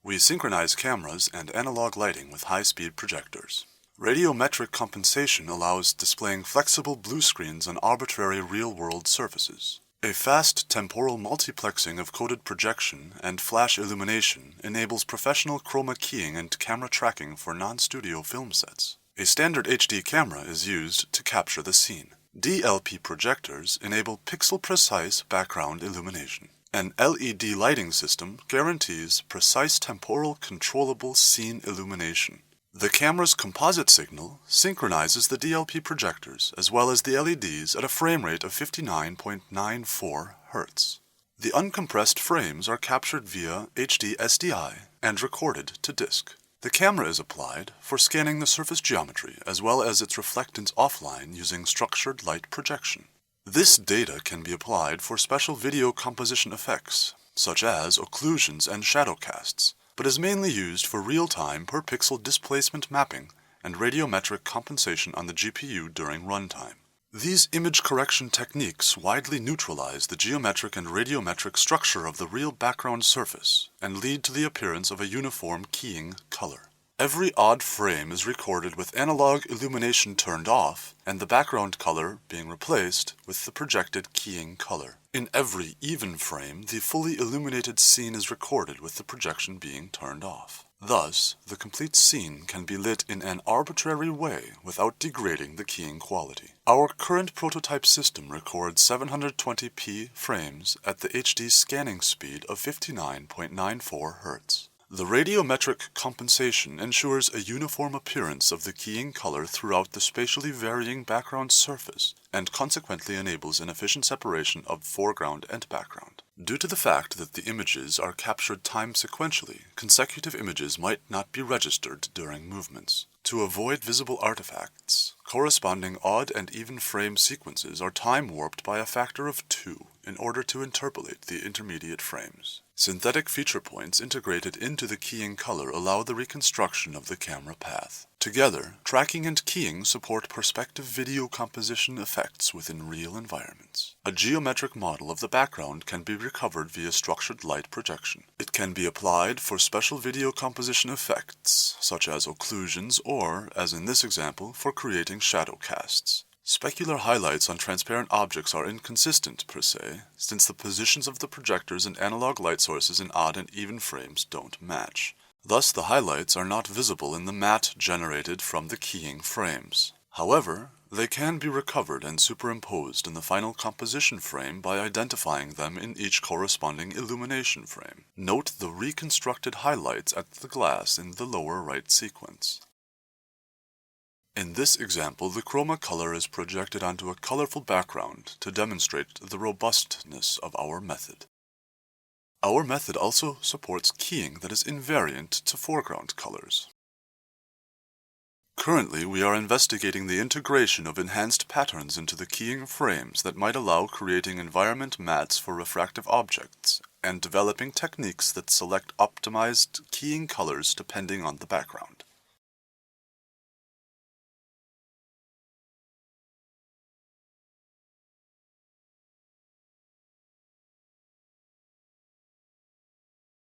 We synchronize cameras and analog lighting with high-speed projectors. Radiometric compensation allows displaying flexible blue screens on arbitrary real-world surfaces. A fast temporal multiplexing of coded projection and flash illumination enables professional chroma keying and camera tracking for non-studio film sets. A standard HD camera is used to capture the scene. DLP projectors enable pixel-precise background illumination. An LED lighting system guarantees precise temporal controllable scene illumination. The camera's composite signal synchronizes the DLP projectors as well as the LEDs at a frame rate of 59.94 Hz. The uncompressed frames are captured via HD SDI and recorded to disk. The camera is applied for scanning the surface geometry as well as its reflectance offline using structured light projection. This data can be applied for special video composition effects, such as occlusions and shadow casts, but is mainly used for real-time per-pixel displacement mapping and radiometric compensation on the GPU during runtime. These image correction techniques widely neutralize the geometric and radiometric structure of the real background surface and lead to the appearance of a uniform keying color. Every odd frame is recorded with analog illumination turned off and the background color being replaced with the projected keying color. In every even frame, the fully illuminated scene is recorded with the projection being turned off. Thus, the complete scene can be lit in an arbitrary way without degrading the keying quality. Our current prototype system records 720p frames at the HD scanning speed of 59.94 Hz. The radiometric compensation ensures a uniform appearance of the keying color throughout the spatially varying background surface and consequently enables an efficient separation of foreground and background. Due to the fact that the images are captured time sequentially, consecutive images might not be registered during movements. To avoid visible artifacts, corresponding odd and even frame sequences are time-warped by a factor of 2 in order to interpolate the intermediate frames. Synthetic feature points integrated into the keying color allow the reconstruction of the camera path. Together, tracking and keying support perspective video composition effects within real environments. A geometric model of the background can be recovered via structured light projection. It can be applied for special video composition effects, such as occlusions or, as in this example, for creating shadow casts. Specular highlights on transparent objects are inconsistent per se, since the positions of the projectors and analog light sources in odd and even frames don't match. Thus, the highlights are not visible in the matte generated from the keying frames. However, they can be recovered and superimposed in the final composition frame by identifying them in each corresponding illumination frame. Note the reconstructed highlights at the glass in the lower right sequence. In this example, the chroma color is projected onto a colorful background to demonstrate the robustness of our method. Our method also supports keying that is invariant to foreground colors. Currently, we are investigating the integration of enhanced patterns into the keying frames that might allow creating environment mattes for refractive objects and developing techniques that select optimized keying colors depending on the background.